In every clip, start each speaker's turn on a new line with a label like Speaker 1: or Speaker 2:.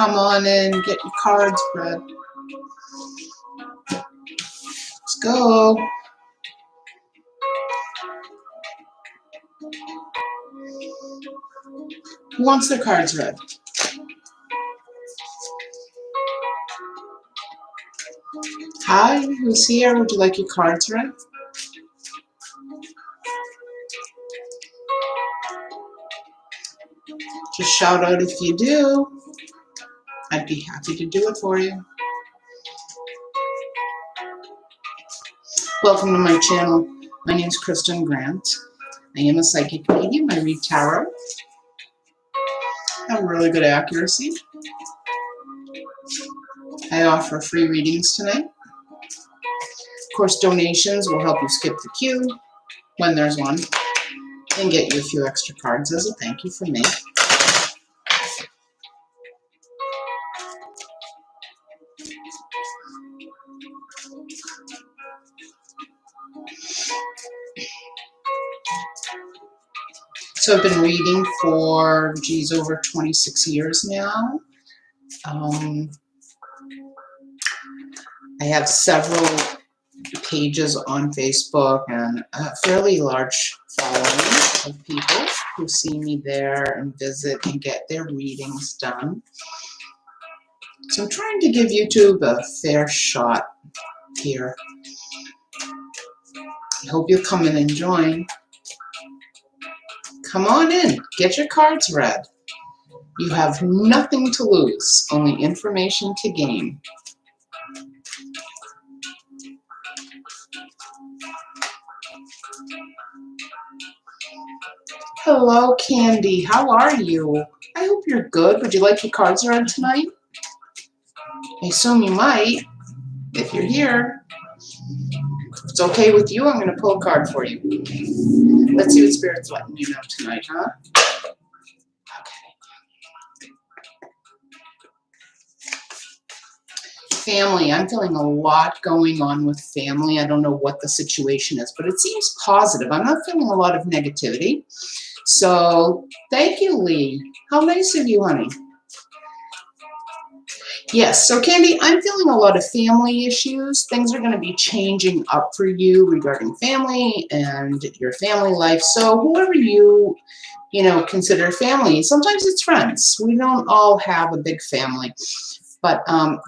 Speaker 1: come on in, get your cards read. Let's go. Who wants their cards read? Hi, who's here? Would you like your cards read? Just shout out if you do. I'd be happy to do it for you. Welcome to my channel. My name is Kristen Grant. I am a psychic medium. I read tarot. I have really good accuracy. I offer free readings tonight. Of course, donations will help you skip the queue when there's one and get you a few extra cards as a thank you from me. So I've been reading for, over 26 years now. I have several pages on Facebook and a fairly large following of people who see me there and visit and get their readings done. So I'm trying to give YouTube a fair shot here. I hope you'll come in and join. Come on in, get your cards read. You have nothing to lose, only information to gain. Hello, Candy. How are you? I hope you're good. Would you like your cards read tonight? I assume you might, if you're here. If it's okay with you, I'm going to pull a card for you. Let's see what Spirit's letting you know tonight, huh? Family. I'm feeling a lot going on with family. I don't know what the situation is, but it seems positive. I'm not feeling a lot of negativity. So thank you, Lee. How nice of you, honey. Yes, so Candy, I'm feeling a lot of family issues. Things are going to be changing up for you regarding family and your family life. So whoever you consider family, sometimes it's friends. We don't all have a big family. But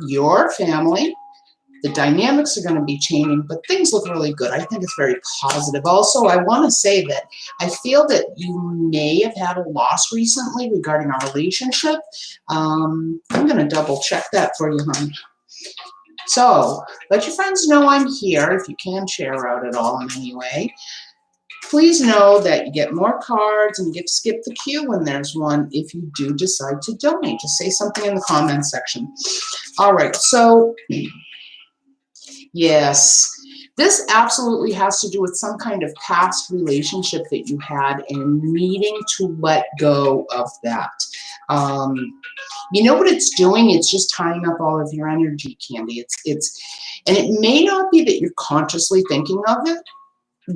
Speaker 1: your family, the dynamics are going to be changing, but things look really good. I think it's very positive. Also, I want to say that I feel that you may have had a loss recently regarding our relationship. I'm going to double check that for you, hon. So let your friends know I'm here if you can share out at all in any way. Please know that you get more cards and you get to skip the queue when there's one if you do decide to donate. Just say something in the comments section. All right, so yes, this absolutely has to do with some kind of past relationship that you had and needing to let go of that. You know what it's doing? It's just tying up all of your energy, Candy. And it may not be that you're consciously thinking of it,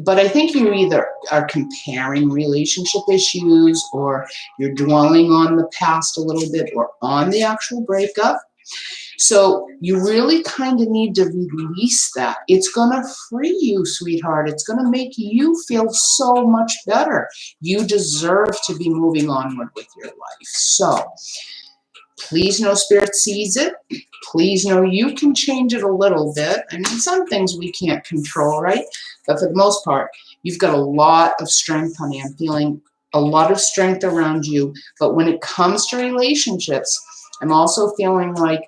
Speaker 1: but I think you either are comparing relationship issues or you're dwelling on the past a little bit or on the actual breakup. So you really kind of need to release that. It's going to free you, sweetheart. It's going to make you feel so much better. You deserve to be moving onward with your life. So please know Spirit sees it. Please know you can change it a little bit. I mean, some things we can't control, right? But for the most part, you've got a lot of strength, honey. I'm feeling a lot of strength around you. But when it comes to relationships, I'm also feeling like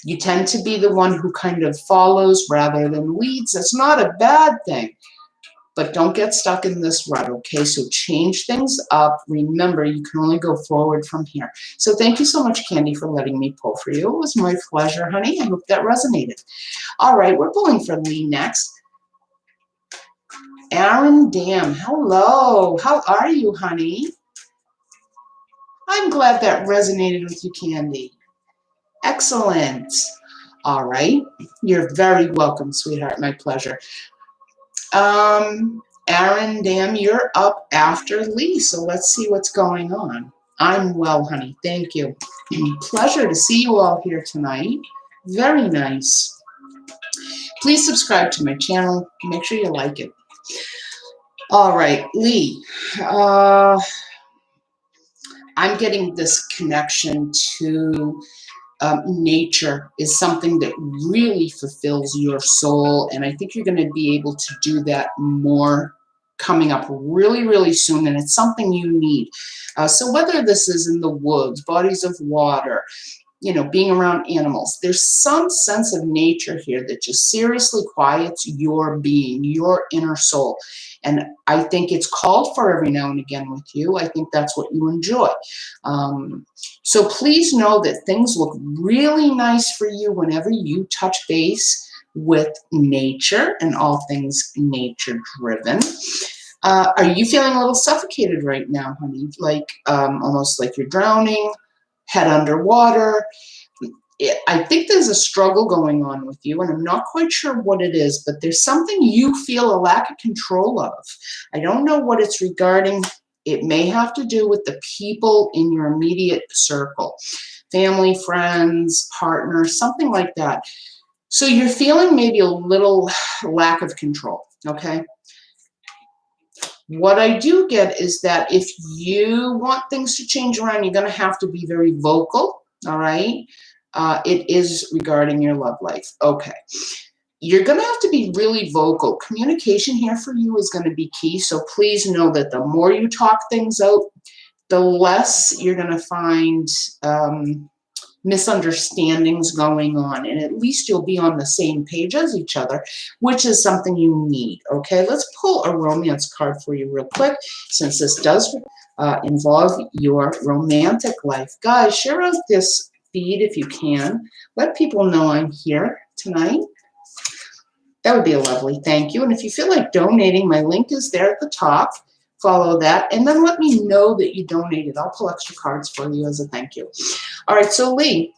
Speaker 1: you tend to be the one who kind of follows rather than leads. That's not a bad thing. But don't get stuck in this rut, okay? So change things up. Remember, you can only go forward from here. So thank you so much, Candy, for letting me pull for you. It was my pleasure, honey. I hope that resonated. All right, we're pulling for Lee next. Aaron Dam, hello. How are you, honey? I'm glad that resonated with you, Candy. Excellent. All right. You're very welcome, sweetheart. My pleasure. Aaron Dam, you're up after Lee, so let's see what's going on. I'm well, honey. Thank you. Pleasure to see you all here tonight. Very nice. Please subscribe to my channel. Make sure you like it. All right, Lee. I'm getting this connection to nature is something that really fulfills your soul, and I think you're going to be able to do that more coming up really, really soon, and it's something you need. So whether this is in the woods, bodies of water, you know, being around animals, there's some sense of nature here that just seriously quiets your being, your inner soul. And I think it's called for every now and again with you. I think that's what you enjoy. So please know that things look really nice for you whenever you touch base with nature and all things nature driven. Are you feeling a little suffocated right now, honey? Like almost like you're drowning, head underwater? I think there's a struggle going on with you, and I'm not quite sure what it is, but there's something you feel a lack of control of. I don't know what it's regarding. It may have to do with the people in your immediate circle, family, friends, partner, something like that. So you're feeling maybe a little lack of control, okay? What I do get is that if you want things to change around, you're going to have to be very vocal, all right? It is regarding your love life. Okay. You're going to have to be really vocal. Communication here for you is going to be key. So please know that the more you talk things out, the less you're going to find misunderstandings going on, and at least you'll be on the same page as each other, which is something you need. Okay, let's pull a romance card for you real quick, since this does involve your romantic life. Guys, share out this feed if you can. Let people know I'm here tonight. That would be a lovely thank you. And if you feel like donating, my link is there at the top. Follow that, and then let me know that you donated. I'll pull extra cards for you as a thank you. All right, so Lee,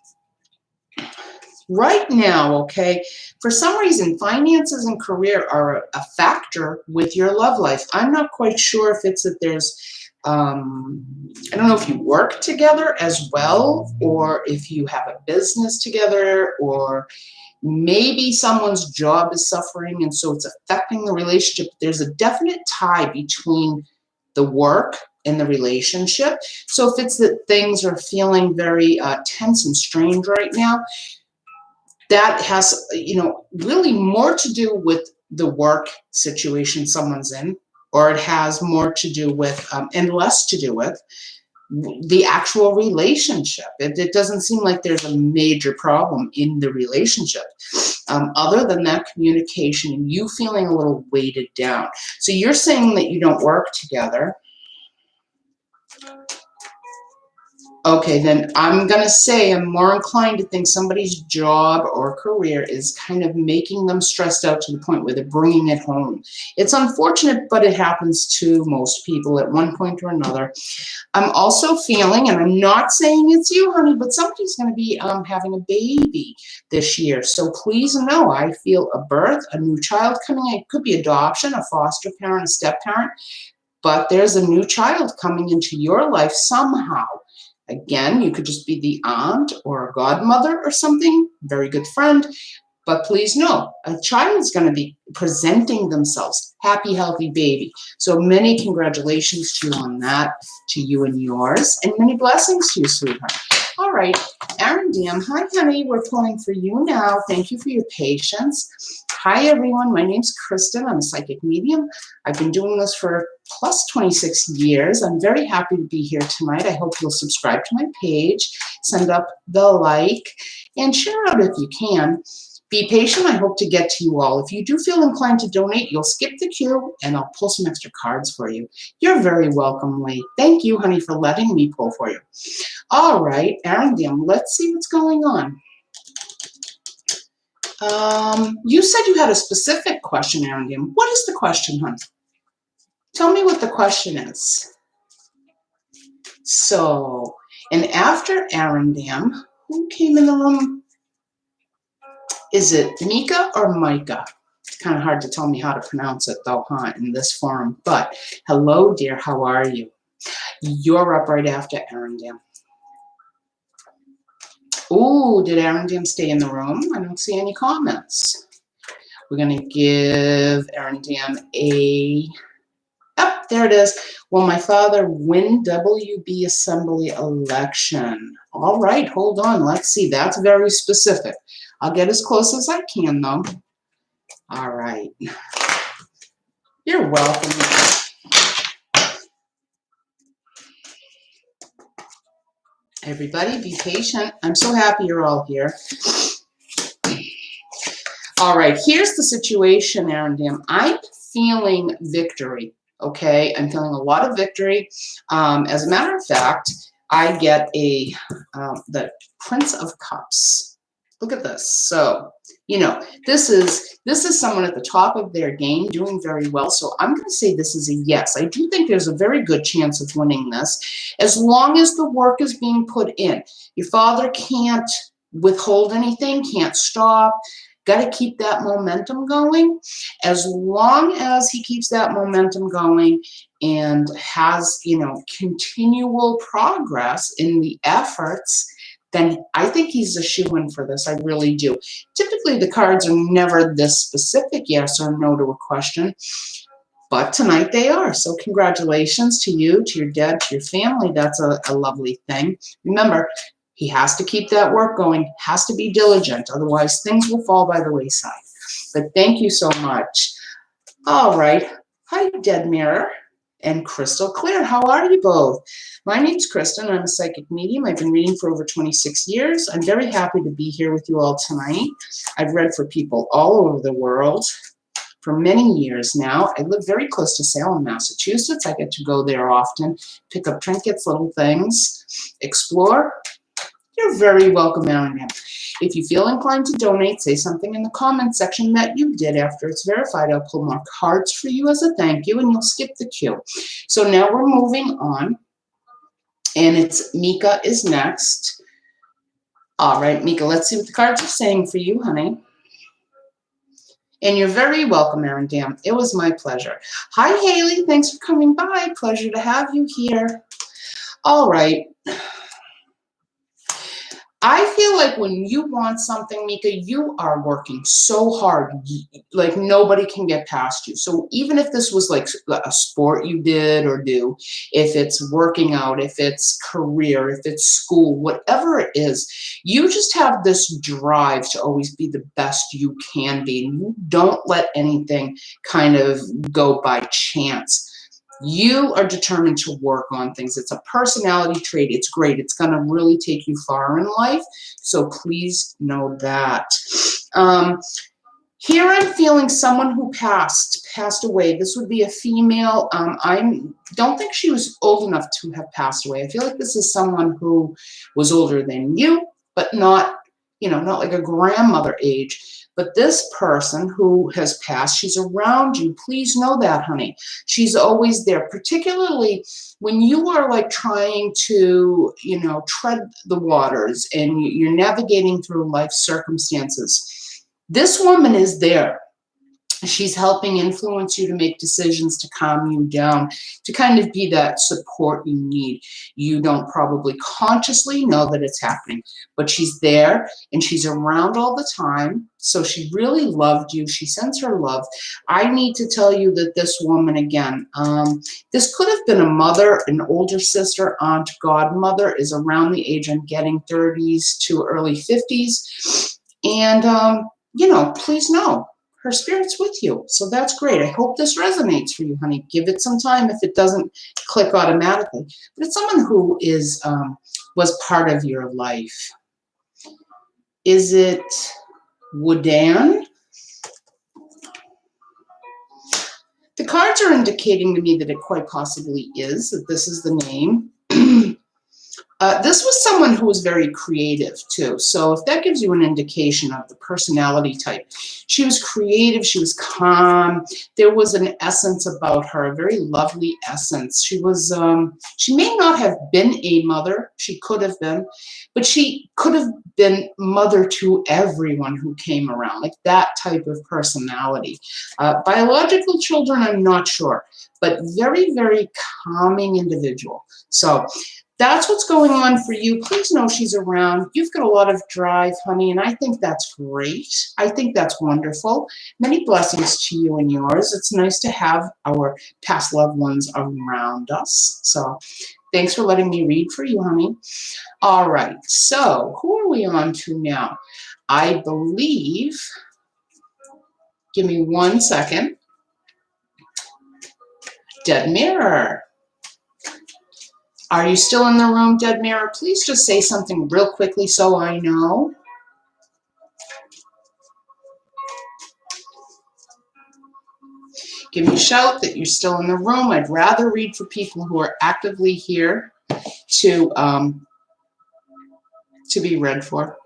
Speaker 1: right now, okay, for some reason, finances and career are a factor with your love life. I'm not quite sure if it's that there's, I don't know if you work together as well, or if you have a business together, or maybe someone's job is suffering and so it's affecting the relationship. There's a definite tie between the work and the relationship. So if it's that things are feeling very tense and strained right now, that has, you know, really more to do with the work situation someone's in, or it has more to do with, and less to do with, the actual relationship. It doesn't seem like there's a major problem in the relationship, other than that communication and you feeling a little weighted down. So you're saying that you don't work together. Okay, then I'm going to say I'm more inclined to think somebody's job or career is kind of making them stressed out to the point where they're bringing it home. It's unfortunate, but it happens to most people at one point or another. I'm also feeling, and I'm not saying it's you, honey, but somebody's going to be having a baby this year. So please know, I feel a birth, a new child coming in. It could be adoption, a foster parent, a step parent, but there's a new child coming into your life somehow. Again, you could just be the aunt or a godmother or something, very good friend. But please know, a child is going to be presenting themselves. Happy, healthy baby. So many congratulations to you on that, to you and yours, and many blessings to you, sweetheart. All right, Arundam, hi, honey. We're pulling for you now. Thank you for your patience. Hi, everyone. My name's Kristen. I'm a psychic medium. I've been doing this for plus 26 years. I'm very happy to be here tonight. I hope you'll subscribe to my page, send up the like, and share out if you can. Be patient. I hope to get to you all. If you do feel inclined to donate, you'll skip the queue, and I'll pull some extra cards for you. You're very welcome, Lee. Thank you, honey, for letting me pull for you. All right, Arundam, let's see what's going on. You said you had a specific question, Arundam. What is the question, honey? Tell me what the question is. So, and after Arundam, who came in the room? Is it Mika or Micah? It's kind of hard to tell me how to pronounce it, though, huh, in this forum. But hello, dear. How are you? You're up right after Arundel. Ooh, did Arundel stay in the room? I don't see any comments. We're going to give Arundel a... Oh, there it is. Will my father win WB Assembly election? All right, hold on. Let's see. That's very specific. I'll get as close as I can, though. All right. You're welcome. Everybody, be patient. I'm so happy you're all here. All right, here's the situation, Arundel. I'm feeling victory, okay? I'm feeling a lot of victory. As a matter of fact, I get the Prince of Cups. Look at this. So, you know, this is someone at the top of their game doing very well. So I'm going to say this is a yes. I do think there's a very good chance of winning this as long as the work is being put in. Your father can't withhold anything, can't stop. Got to keep that momentum going. As long as he keeps that momentum going and has, you know, continual progress in the efforts, then I think he's a shoo-in for this. I really do. Typically, the cards are never this specific, yes or no to a question, but tonight they are. So congratulations to you, to your dad, to your family. That's a lovely thing. Remember, he has to keep that work going, has to be diligent, otherwise things will fall by the wayside. But thank you so much. All right. Hi, Dead Mirror and Crystal Clear. How are you both? My name's Kristen. I'm a psychic medium. I've been reading for over 26 years. I'm very happy to be here with you all tonight. I've read for people all over the world for many years now. I live very close to Salem, Massachusetts. I get to go there often, pick up trinkets, little things, explore. You're very welcome, Arundel. If you feel inclined to donate, say something in the comment section that you did. After it's verified, I'll pull more cards for you as a thank you, and you'll skip the queue. So now we're moving on, and it's Mika is next. All right, Mika, let's see what the cards are saying for you, honey. And you're very welcome, Arundel. It was my pleasure. Hi, Haley. Thanks for coming by. Pleasure to have you here. All right. I feel like when you want something, Mika, you are working so hard, like nobody can get past you. So even if this was like a sport you did or do, if it's working out, if it's career, if it's school, whatever it is, you just have this drive to always be the best you can be. And you don't let anything kind of go by chance. You are determined to work on things. It's a personality trait. It's great. It's going to really take you far in life. So please know that. Here I'm feeling someone who passed away. This would be a female. I don't think she was old enough to have passed away. I feel like this is someone who was older than you, but not, you know, not like a grandmother age. But this person who has passed, she's around you. Please know that, honey. She's always there, particularly when you are like trying to, you know, tread the waters and you're navigating through life circumstances. This woman is there. She's helping influence you to make decisions, to calm you down, to kind of be that support you need. You don't probably consciously know that it's happening, but she's there and she's around all the time. So she really loved you. She sends her love. I need to tell you that this woman, again, this could have been a mother, an older sister, aunt, godmother, is around the age I'm getting, 30s to early 50s. And, you know, please know, her spirit's with you. So that's great. I hope this resonates for you, honey. Give it some time if it doesn't click automatically. But it's someone who is was part of your life. Is it Woodan? The cards are indicating to me that it quite possibly is, that this is the name. This was someone who was very creative too. So if that gives you an indication of the personality type, she was creative, she was calm. There was an essence about her, a very lovely essence. She was, she may not have been a mother, she could have been, but she could have been mother to everyone who came around, like that type of personality. Biological children, I'm not sure, but very, very calming individual. So that's what's going on for you. Please know she's around. You've got a lot of drive, honey, and I think that's great. I think that's wonderful. Many blessings to you and yours. It's nice to have our past loved ones around us. So thanks for letting me read for you, honey. All right, so who are we on to now? I believe, give me 1 second. Dead Mirror. Are you still in the room, Dead Mirror? Please just say something real quickly so I know. Give me a shout that you're still in the room. I'd rather read for people who are actively here to be read for.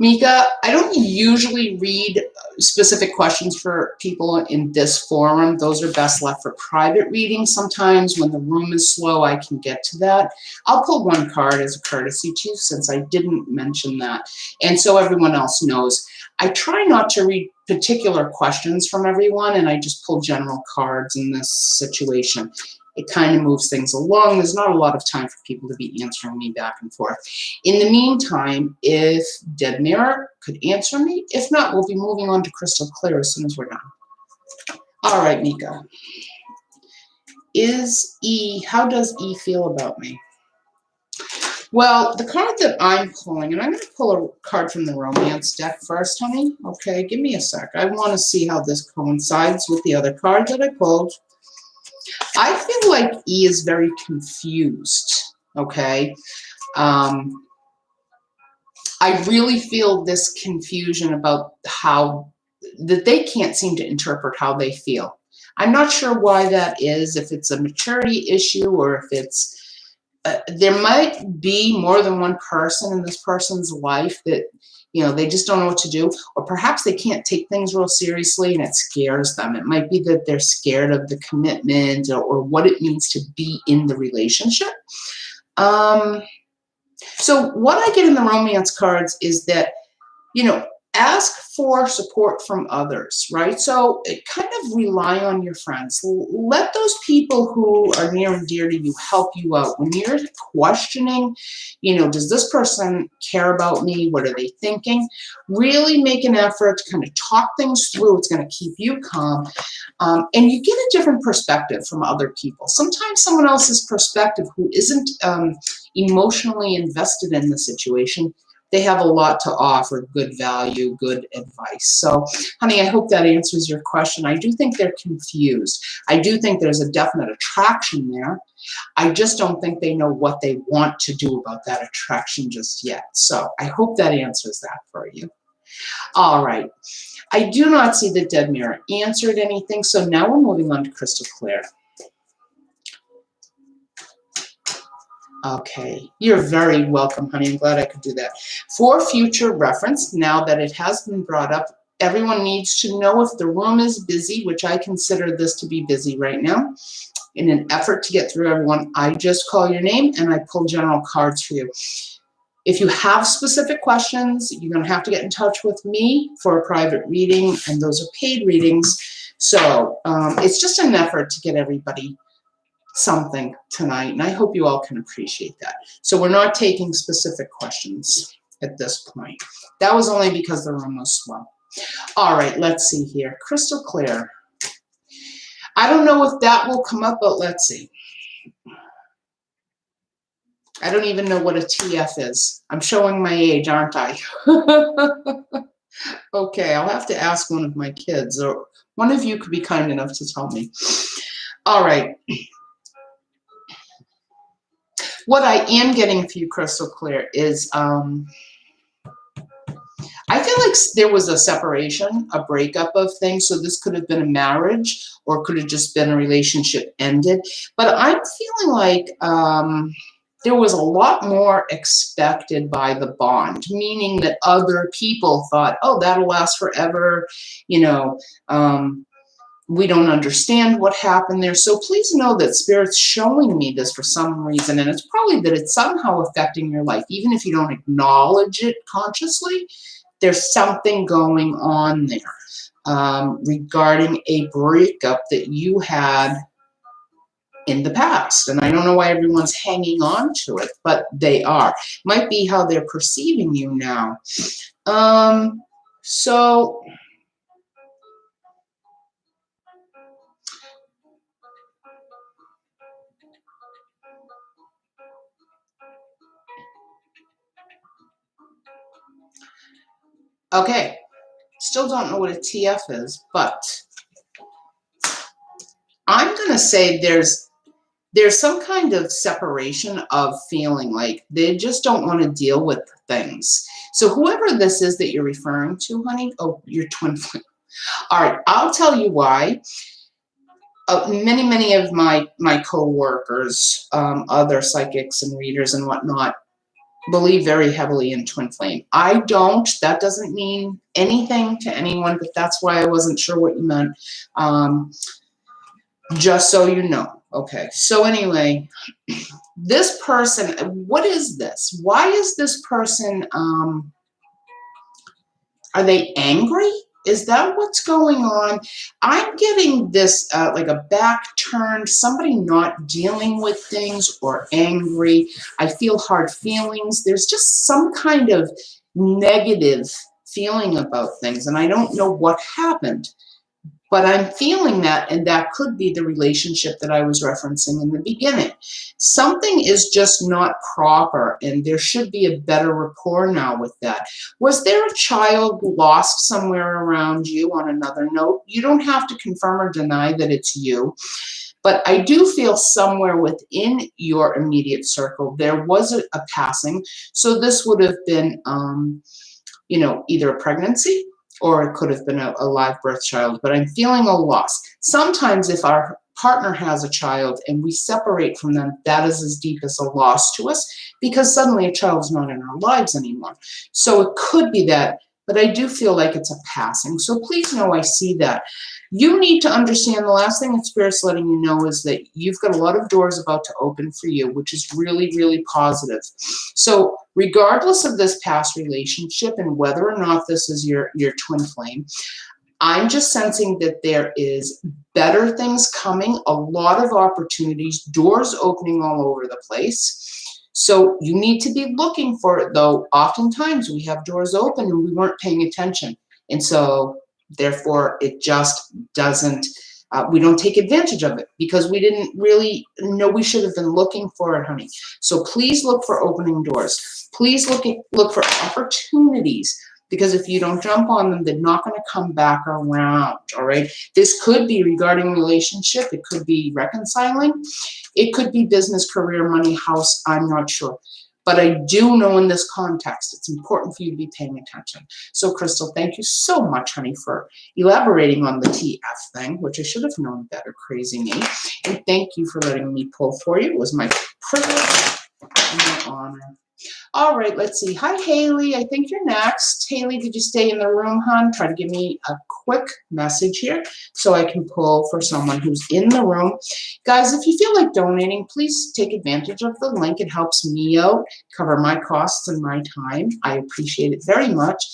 Speaker 1: Mika, I don't usually read specific questions for people in this forum. Those are best left for private readings. Sometimes when the room is slow, I can get to that. I'll pull one card as a courtesy to you since I didn't mention that. And so everyone else knows. I try not to read particular questions from everyone, and I just pull general cards in this situation. It kind of moves things along. There's not a lot of time for people to be answering me back and forth. In the meantime, if Dead Mirror could answer me, if not, we'll be moving on to Crystal Clear as soon as we're done. All right, Mika. How does E feel about me? Well, the card that I'm pulling, and I'm going to pull a card from the romance deck first, honey. Okay, give me a sec. I want to see how this coincides with the other card that I pulled. I feel like E is very confused, okay? I really feel this confusion about that they can't seem to interpret how they feel. I'm not sure why that is, if it's a maturity issue or if it's, there might be more than one person in this person's life that, they just don't know what to do, or perhaps they can't take things real seriously and it scares them. It might be that they're scared of the commitment or what it means to be in the relationship. So what I get in the romance cards is that, ask for support from others, right? So kind of rely on your friends. Let those people who are near and dear to you help you out. When you're questioning, does this person care about me? What are they thinking? Really make an effort to kind of talk things through. It's going to keep you calm. And you get a different perspective from other people. Sometimes someone else's perspective who isn't emotionally invested in the situation, they have a lot to offer, good value, good advice. So, honey, I hope that answers your question. I do think they're confused. I do think there's a definite attraction there. I just don't think they know what they want to do about that attraction just yet. So I hope that answers that for you. All right. I do not see the Dead Mirror answered anything, so now we're moving on to Crystal Clear. Okay, you're very welcome, honey. I'm glad I could do that. For future reference, now that it has been brought up, everyone needs to know if the room is busy, which I consider this to be busy right now. In an effort to get through everyone, I just call your name and I pull general cards for you. If you have specific questions, you're going to have to get in touch with me for a private reading, and those are paid readings. So it's just an effort to get everybody something tonight, and I hope you all can appreciate that. So we're not taking specific questions at this point. That was only because the room was slow. All right, let's see here. Crystal Clear. I don't know if that will come up, but let's see. I don't even know what a TF is. I'm showing my age, aren't I? Okay, I'll have to ask one of my kids, or one of you could be kind enough to tell me. All right. What I am getting for you, Crystal Clear, is I feel like there was a separation, a breakup of things. So this could have been a marriage, or could have just been a relationship ended. But I'm feeling like there was a lot more expected by the bond, meaning that other people thought, oh, that'll last forever, you know, we don't understand what happened there. So please know that Spirit's showing me this for some reason, and it's probably that it's somehow affecting your life. Even if you don't acknowledge it consciously, there's something going on there regarding a breakup that you had in the past. And I don't know why everyone's hanging on to it, but they are. Might be how they're perceiving you now. So okay, still don't know what a TF is, but I'm going to say there's some kind of separation of feeling like they just don't want to deal with things. So whoever this is that you're referring to, honey, oh, your twin flame. All right, I'll tell you why. Many of my co-workers, other psychics and readers and whatnot, believe very heavily in twin flame. I don't. That doesn't mean anything to anyone, but that's why I wasn't sure what you meant. Just so you know. Okay, so anyway, this person, what is this? Why is this person, are they angry? Is that what's going on? I'm getting this like a back turned, somebody not dealing with things or angry. I feel hard feelings. There's just some kind of negative feeling about things, and I don't know what happened. But I'm feeling that, and that could be the relationship that I was referencing in the beginning. Something is just not proper, and there should be a better rapport now with that. Was there a child lost somewhere around you on another note? You don't have to confirm or deny that it's you, but I do feel somewhere within your immediate circle there was a passing. So this would have been, you know, either a pregnancy, or it could have been a live birth child, but I'm feeling a loss. Sometimes if our partner has a child and we separate from them, that is as deep as a loss to us, because suddenly a child's not in our lives anymore. So it could be that, but I do feel like it's a passing. So please know I see that. You need to understand the last thing that Spirit's letting you know is that you've got a lot of doors about to open for you, which is really, really positive. So regardless of this past relationship and whether or not this is your twin flame, I'm just sensing that there is better things coming, a lot of opportunities, doors opening all over the place. So you need to be looking for it, though. Oftentimes we have doors open and we weren't paying attention. And so therefore it just doesn't, we don't take advantage of it because we didn't really know we should have been looking for it, honey. So please look for opening doors. Please look for opportunities, because if you don't jump on them, they're not going to come back around, all right? This could be regarding relationship. It could be reconciling. It could be business, career, money, house. I'm not sure. But I do know in this context, it's important for you to be paying attention. So, Crystal, thank you so much, honey, for elaborating on the TF thing, which I should have known better, crazy me. And thank you for letting me pull for you. It was my privilege and my honor. All right, let's see. Hi, Haley. I think you're next. Haley, did you stay in the room, hon? Try to give me a quick message here so I can pull for someone who's in the room. Guys, if you feel like donating, please take advantage of the link. It helps me out, cover my costs and my time. I appreciate it very much.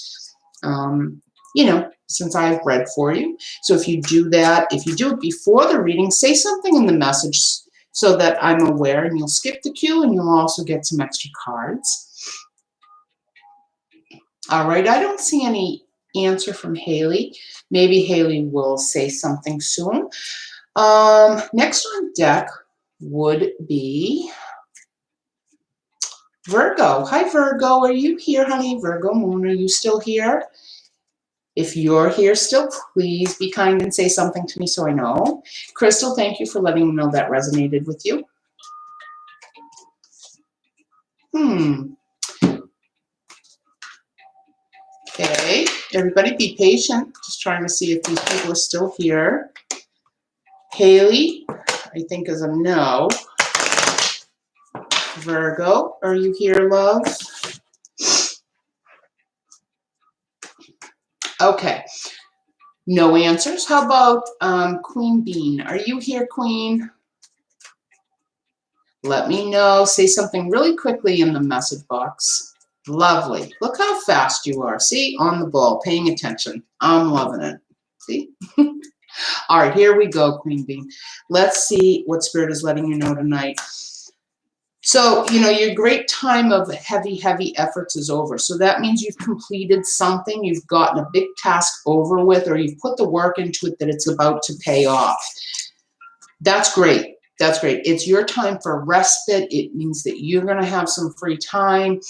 Speaker 1: You know, since I've read for you. So if you do that, if you do it before the reading, say something in the message so that I'm aware, and you'll skip the queue and you'll also get some extra cards. All right, I don't see any answer from Haley. Maybe Haley will say something soon. Next on deck would be Virgo. Hi, Virgo. Are you here, honey? Virgo Moon, are you still here? If you're here still, please be kind and say something to me so I know. Crystal, thank you for letting me know that resonated with you. Okay, everybody be patient. Just trying to see if these people are still here. Haley, I think is a no. Virgo, are you here, love? Okay. No answers. How about Queen Bean? Are you here, Queen? Let me know. Say something really quickly in the message box. Lovely. Look how fast you are. See? On the ball, paying attention. I'm loving it. See? All right, here we go, Queen Bean. Let's see what Spirit is letting you know tonight. So, you know, your great time of heavy efforts is over. So that means you've completed something, you've gotten a big task over with, or you've put the work into it that it's about to pay off. That's great. That's great. It's your time for respite. It means that you're going to have some free time.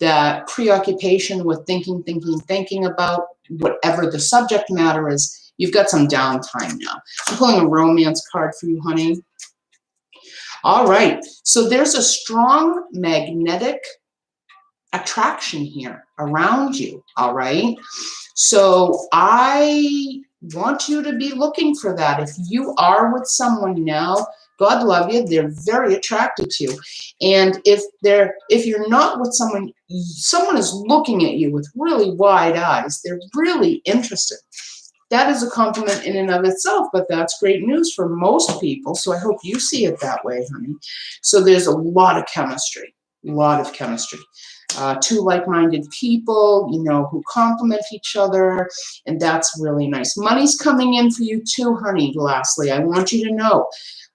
Speaker 1: That preoccupation with thinking about whatever the subject matter is, you've got some downtime now. I'm pulling a romance card for you, honey. All right, so there's a strong magnetic attraction here around you, all right? So I want you to be looking for that. If you are with someone now, God love you, they're very attracted to you. And if you're not with someone is looking at you with really wide eyes, they're really interested. That is a compliment in and of itself, but that's great news for most people. So I hope you see it that way, honey. So there's a lot of chemistry, two like-minded people, you know, who complement each other, and that's really nice. Money's coming in for you too, honey. Lastly, I want you to know,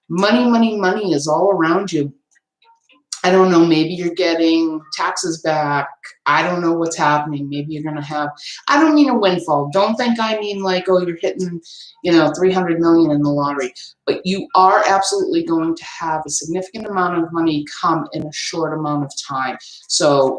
Speaker 1: money is all around you. I don't know, maybe you're getting taxes back. I don't know what's happening. Maybe you're going to have, I don't mean a windfall. Don't think I mean like, oh, you're hitting, you know, 300 million in the lottery. But you are absolutely going to have a significant amount of money come in a short amount of time. So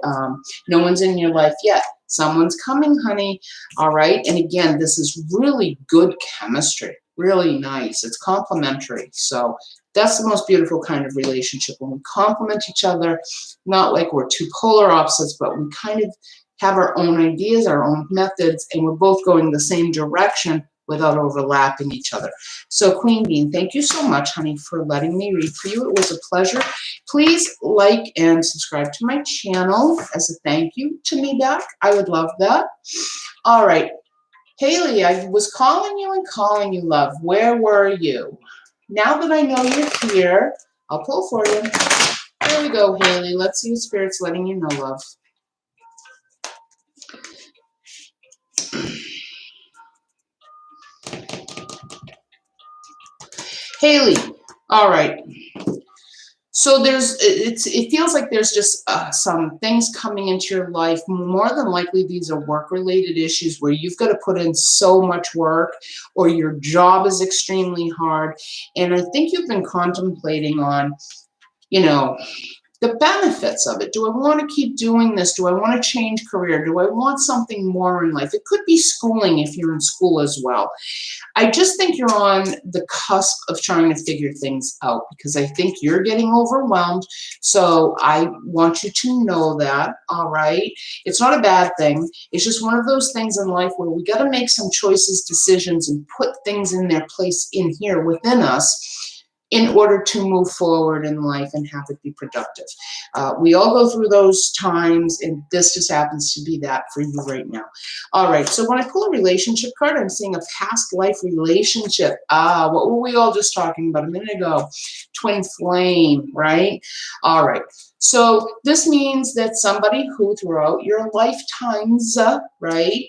Speaker 1: no one's in your life yet. Someone's coming, honey. All right. And again, this is really good chemistry. Really nice. It's complementary. So that's the most beautiful kind of relationship, when we complement each other, not like we're two polar opposites, but we kind of have our own ideas, our own methods, and we're both going the same direction without overlapping each other. So Queen Bean, thank you so much, honey, for letting me read for you. It was a pleasure. Please like and subscribe to my channel as a thank you to me back. I would love that. All right. Haley, I was calling you, love. Where were you? Now that I know you're here, I'll pull for you. There we go, Haley. Let's see what Spirit's letting you know, love. Haley, all right. So it feels like there's just some things coming into your life. More than likely, these are work-related issues where you've got to put in so much work, or your job is extremely hard. And I think you've been contemplating on, you know, the benefits of it. Do I want to keep doing this? Do I want to change career? Do I want something more in life? It could be schooling if you're in school as well. I just think you're on the cusp of trying to figure things out, because I think you're getting overwhelmed. So I want you to know that, all right? It's not a bad thing. It's just one of those things in life where we got to make some choices, decisions, and put things in their place in here within us in order to move forward in life and have it be productive. We all go through those times, and this just happens to be that for you right now. All right, so when I pull a relationship card, I'm seeing a past life relationship. What were we all just talking about a minute ago? Twin flame, right? All right, so this means that somebody who throughout your lifetimes, right,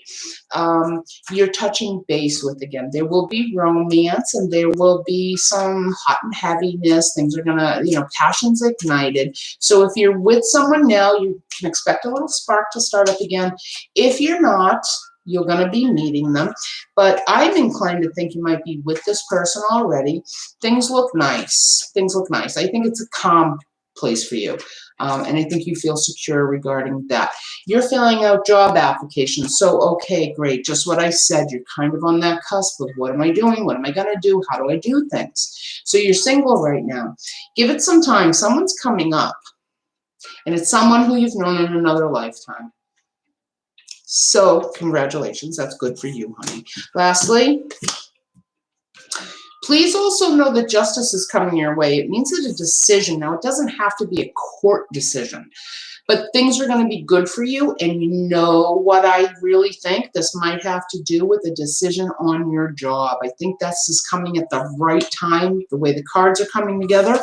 Speaker 1: you're touching base with again. There will be romance, and there will be some hot and heaviness. Things are gonna, you know, passion's ignited. So if you're with someone now, you can expect a little spark to start up again. If you're not, you're going to be meeting them. But I'm inclined to think you might be with this person already. Things look nice. Things look nice. I think it's a calm place for you. And I think you feel secure regarding that. You're filling out job applications. So, okay, great. Just what I said. You're kind of on that cusp of what am I doing? What am I going to do? How do I do things? So you're single right now. Give it some time. Someone's coming up. And it's someone who you've known in another lifetime. So, congratulations. That's good for you, honey. Lastly, Please also know that justice is coming your way. It means that a decision, now it doesn't have to be a court decision, but things are going to be good for you. And you know what I really think? This might have to do with a decision on your job. I think this is coming at the right time, the way the cards are coming together.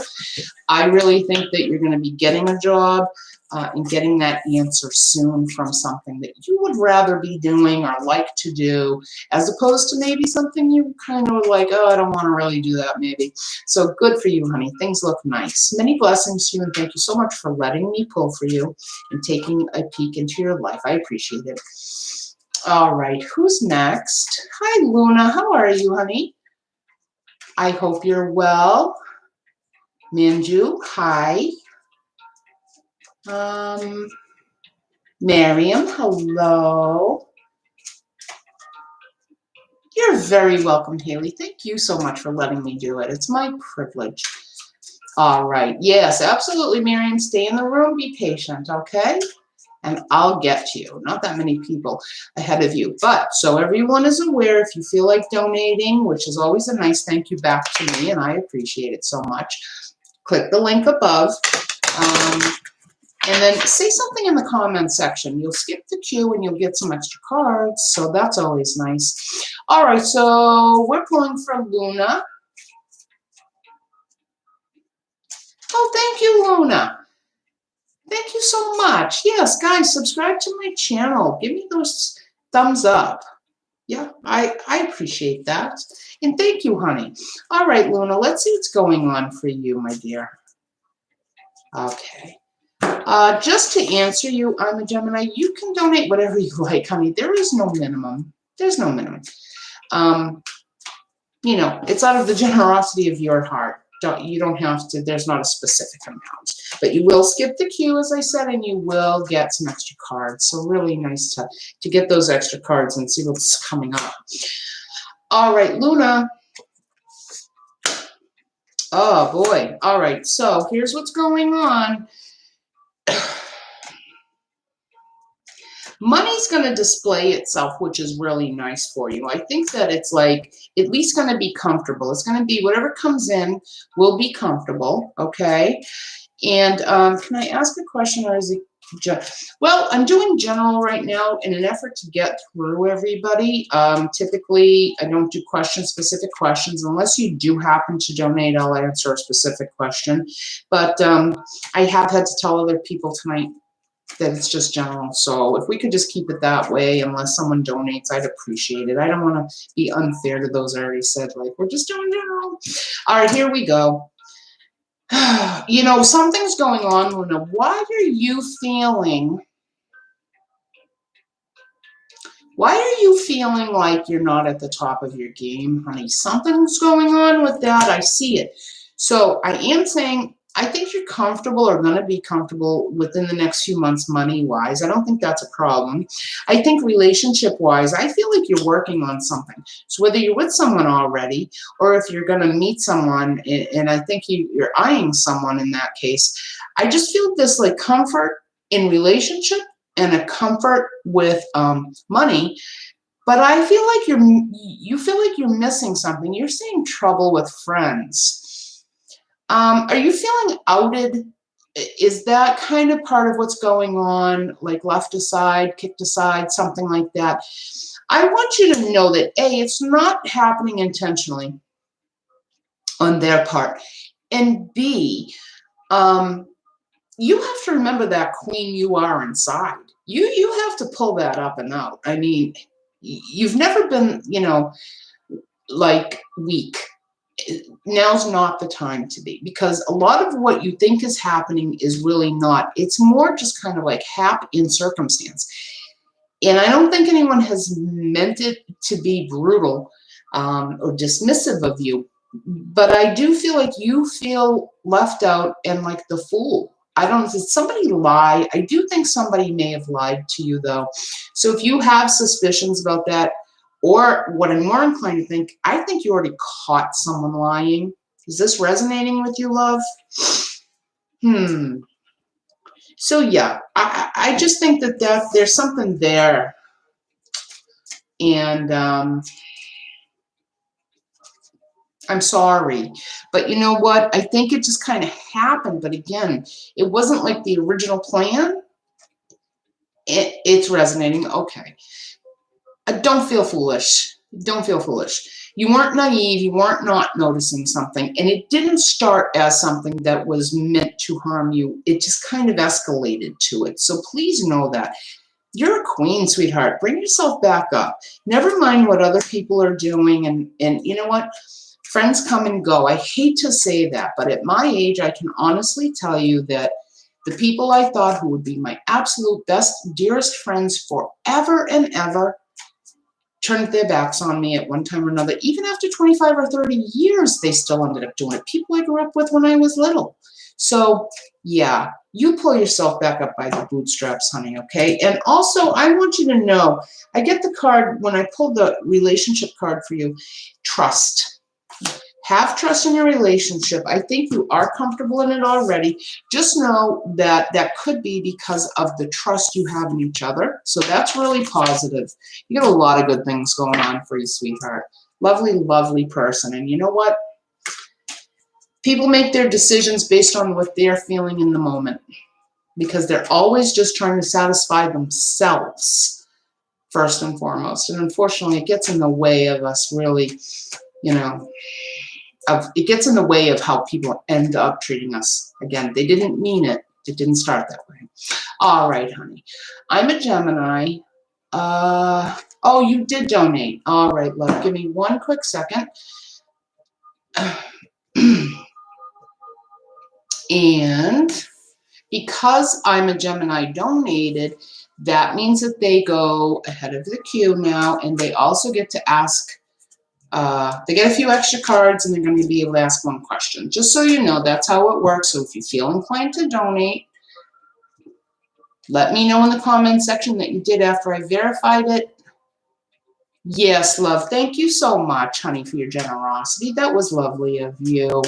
Speaker 1: I really think that you're going to be getting a job and getting that answer soon from something that you would rather be doing or like to do, as opposed to maybe something you kind of like, oh, I don't want to really do that maybe. So good for you, honey. Things look nice. Many blessings to you, and thank you so much for letting me pull for you and taking a peek into your life. I appreciate it. All right, who's next? Hi, Luna. How are you, honey? I hope you're well. Manju, hi. Miriam, hello. You're very welcome, Haley. Thank you so much for letting me do it. It's my privilege. All right. Yes, absolutely, Miriam. Stay in the room. Be patient, okay? And I'll get to you. Not that many people ahead of you. But so everyone is aware, if you feel like donating, which is always a nice thank you back to me, and I appreciate it so much, click the link above. And then say something in the comments section. You'll skip the queue and you'll get some extra cards. So that's always nice. All right, so we're pulling from Luna. Oh, thank you, Luna. Thank you so much. Yes, guys, subscribe to my channel. Give me those thumbs up. Yeah, I appreciate that. And thank you, honey. All right, Luna, let's see what's going on for you, my dear. Okay. Just to answer you, I'm a Gemini. You can donate whatever you like, honey. There is no minimum. There's no minimum. You know, it's out of the generosity of your heart. You don't have to. There's not a specific amount, but you will skip the queue, as I said, and you will get some extra cards. So really nice to get those extra cards and see what's coming up. All right, Luna. Oh boy. All right. So here's what's going on. Money's going to display itself, which is really nice for you. I think that it's like at least going to be comfortable. It's going to be whatever comes in will be comfortable, okay? And can I ask a question, or is it well, I'm doing general right now in an effort to get through everybody. Typically, I don't do specific questions. Unless you do happen to donate, I'll answer a specific question. But I have had to tell other people tonight that it's just general. So if we could just keep it that way, unless someone donates, I'd appreciate it. I don't want to be unfair to those I already said, like, we're just doing general. All right, here we go. You know, something's going on, Luna. Why are you feeling like you're not at the top of your game, honey? Something's going on with that. I see it. So I am saying, I think you're comfortable or going to be comfortable within the next few months money-wise. I don't think that's a problem. I think relationship-wise, I feel like you're working on something. So whether you're with someone already or if you're going to meet someone, and I think you're eyeing someone in that case, I just feel this like comfort in relationship and a comfort with money. But I feel like you feel like you're missing something. You're seeing trouble with friends. Are you feeling outed? Is that kind of part of what's going on, like left aside, kicked aside, something like that? I want you to know that A, it's not happening intentionally on their part. And B, you have to remember that queen you are inside. You have to pull that up and out. I mean, you've never been, you know, like weak. Now's not the time to be, because a lot of what you think is happening is really not. It's more just kind of like hap in circumstance. And I don't think anyone has meant it to be brutal or dismissive of you, but I do feel like you feel left out and like the fool. I don't, did somebody lie? I do think somebody may have lied to you, though. So if you have suspicions about that, or what I'm more inclined to think, I think you already caught someone lying. Is this resonating with you, love? So yeah, I just think that there's something there. And I'm sorry. But you know what? I think it just kind of happened. But again, it wasn't like the original plan. It's resonating. Okay. Don't feel foolish. Don't feel foolish. You weren't naive. You weren't not noticing something. And it didn't start as something that was meant to harm you. It just kind of escalated to it. So please know that. You're a queen, sweetheart. Bring yourself back up. Never mind what other people are doing. And you know what? Friends come and go. I hate to say that, but at my age, I can honestly tell you that the people I thought who would be my absolute best, dearest friends forever and ever turned their backs on me at one time or another. Even after 25 or 30 years, they still ended up doing it. People I grew up with when I was little. So, yeah, you pull yourself back up by the bootstraps, honey, okay? And also, I want you to know, I get the card, when I pulled the relationship card for you, trust. Have trust in your relationship. I think you are comfortable in it already. Just know that that could be because of the trust you have in each other. So that's really positive. You got a lot of good things going on for you, sweetheart. Lovely, lovely person. And you know what? People make their decisions based on what they're feeling in the moment because they're always just trying to satisfy themselves first and foremost. And unfortunately, it gets in the way of us really, you know, it gets in the way of how people end up treating us. Again, they didn't mean it. It didn't start that way. All right, honey. I'm a Gemini. Oh, you did donate. All right, love. Give me one quick second. And because I'm a Gemini donated, that means that they go ahead of the queue now, and they also get to ask, they get a few extra cards, and they're going to be able to ask one question. Just so you know, that's how it works. So if you feel inclined to donate, let me know in the comment section that you did after I verified it. Yes, love. Thank you so much, honey, for your generosity. That was lovely of you.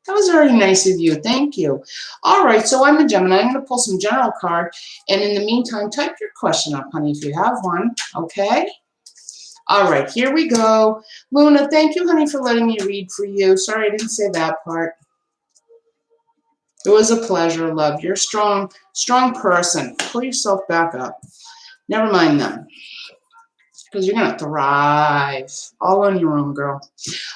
Speaker 1: That was very nice of you. Thank you. All right, so I'm a Gemini. I'm going to pull some general card. And in the meantime, type your question up, honey, if you have one. Okay? All right, here we go. Luna, thank you, honey, for letting me read for you. Sorry, I didn't say that part. It was a pleasure, love. You're a strong, strong person. Pull yourself back up. Never mind them. Because you're going to thrive all on your own, girl.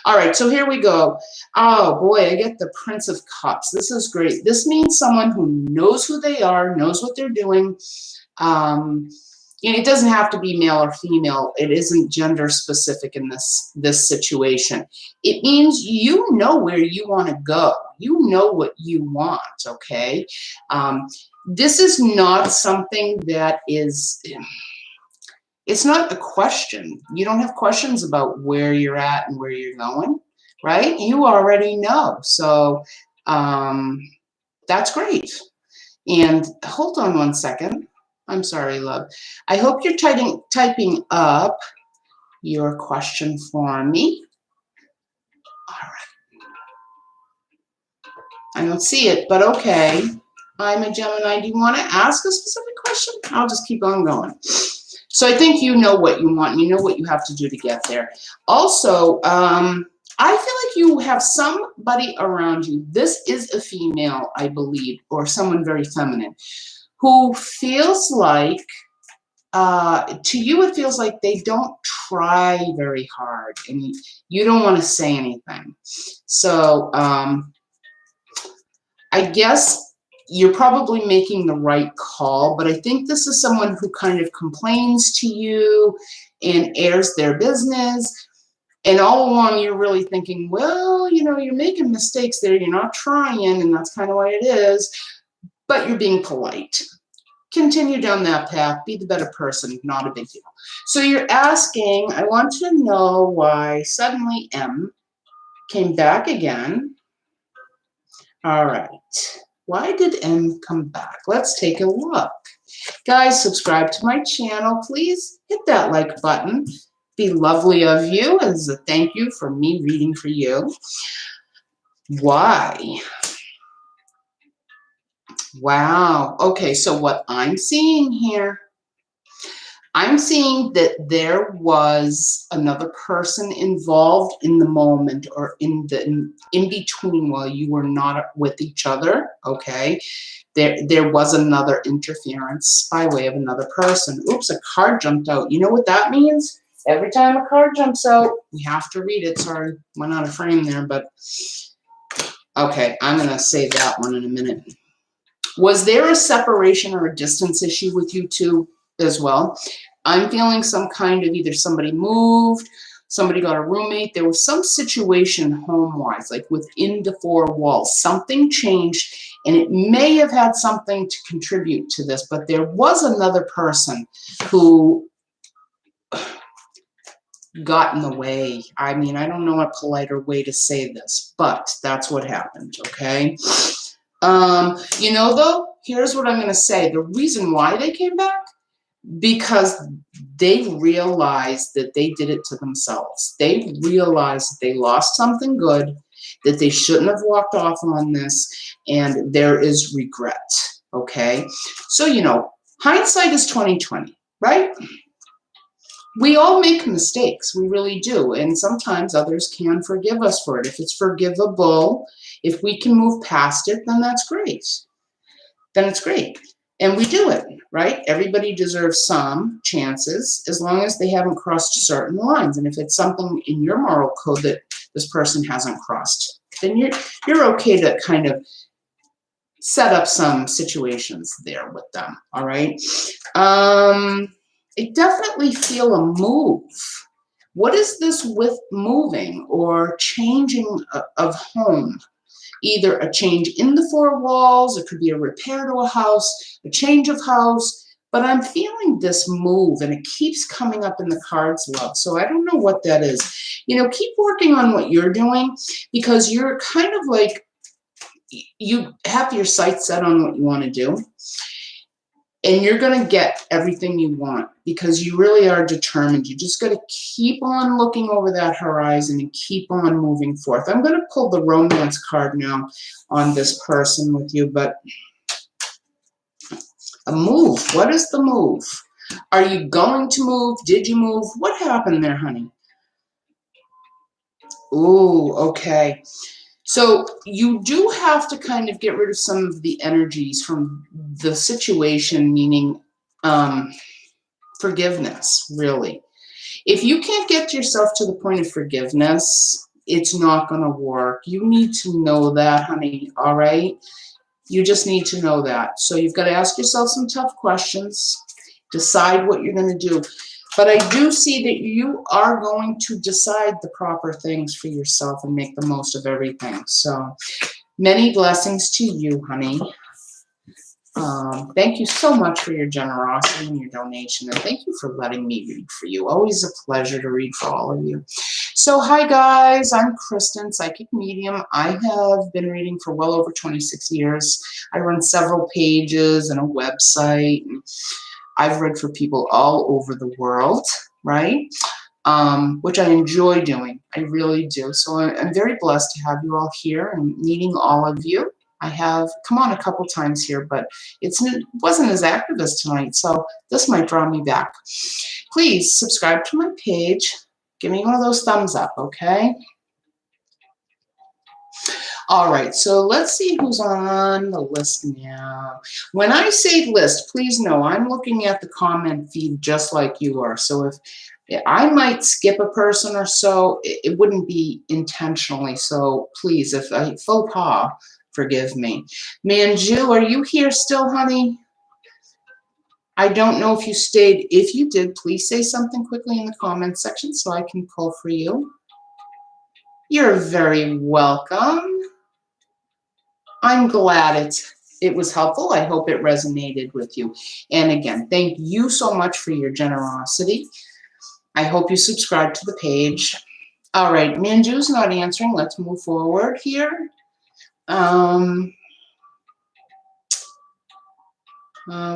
Speaker 1: All right, so here we go. Oh, boy, I get the Prince of Cups. This is great. This means someone who knows who they are, knows what they're doing. It doesn't have to be male or female. It isn't gender specific in this situation. It means you know where you want to go. You know what you want, okay? This is not something that is... It's not a question. You don't have questions about where you're at and where you're going, right? You already know. So that's great. And hold on one second. I'm sorry, love. I hope you're typing up your question for me. All right. I don't see it, but okay. I'm a Gemini. Do you want to ask a specific question? I'll just keep on going. So I think you know what you want. You know what you have to do to get there. Also, I feel like you have somebody around you. This is a female, I believe, or someone very feminine, who feels like, to you, it feels like they don't try very hard, and you don't want to say anything. So I guess you're probably making the right call, but I think this is someone who kind of complains to you and airs their business. And all along, you're really thinking, well, you're making mistakes there. You're not trying, and that's kind of why it is. But you're being polite. Continue down that path. Be the better person. Not a big deal. So you're asking, I want to know why suddenly M came back again. All right. Why did M come back? Let's take a look. Guys, subscribe to my channel. Please hit that like button. Be lovely of you as a thank you for me reading for you. Why? Wow. Okay, so what I'm seeing here, I'm seeing that there was another person involved in the moment or in between while you were not with each other, okay? There was another interference by way of another person. Oops, a card jumped out. You know what that means? Every time a card jumps out, we have to read it. Sorry, went out of frame there, but okay, I'm going to save that one in a minute. Was there a separation or a distance issue with you two as well? I'm feeling some kind of either somebody moved, somebody got a roommate. There was some situation home-wise, like within the four walls. Something changed, and it may have had something to contribute to this, but there was another person who got in the way. I mean, I don't know a politer way to say this, but that's what happened, okay? You know, though, here's what I'm going to say. The reason why they came back, because they realized that they did it to themselves. They realized that they lost something good, that they shouldn't have walked off on this, and there is regret, okay? So, you know, hindsight is 20/20, right? We all make mistakes, we really do, and sometimes others can forgive us for it. If it's forgivable, if we can move past it, then that's great. Then it's great. And we do it, right? Everybody deserves some chances as long as they haven't crossed certain lines. And if it's something in your moral code that this person hasn't crossed, then you're okay to kind of set up some situations there with them, all right? I definitely feel a move. What is this with moving or changing of home? Either a change in the four walls, it could be a repair to a house, a change of house, but I'm feeling this move and it keeps coming up in the cards, love. So I don't know what that is. You know, keep working on what you're doing because you're kind of like, you have your sights set on what you want to do. And you're going to get everything you want because you really are determined. You just got to keep on looking over that horizon and keep on moving forth. I'm going to pull the romance card now on this person with you, but a move. What is the move? Are you going to move? Did you move? What happened there, honey? Ooh, okay. So you do have to kind of get rid of some of the energies from the situation, meaning forgiveness, really. If you can't get yourself to the point of forgiveness, it's not going to work. You need to know that, honey, all right? You just need to know that. So you've got to ask yourself some tough questions, decide what you're going to do. But I do see that you are going to decide the proper things for yourself and make the most of everything. So many blessings to you, honey. Thank you so much for your generosity and your donation, and thank you for letting me read for you. Always a pleasure to read for all of you. So hi guys, I'm Kristen, Psychic Medium. I have been reading for well over 26 years. I run several pages and a website. And I've read for people all over the world, right? Which I enjoy doing. I really do. So I'm very blessed to have you all here and meeting all of you. I have come on a couple times here, but it wasn't as active as tonight, so this might draw me back. Please subscribe to my page. Give me one of those thumbs up, okay? All right, so let's see who's on the list now. When I say list, please know I'm looking at the comment feed just like you are. So if I might skip a person or so, it wouldn't be intentionally. So please, if I faux pas, forgive me. Manju, are you here still, honey? I don't know if you stayed. If you did, please say something quickly in the comments section so I can pull for you. You're very welcome. I'm glad it was helpful. I hope it resonated with you. And again, thank you so much for your generosity. I hope you subscribe to the page. All right, Manju's not answering. Let's move forward here.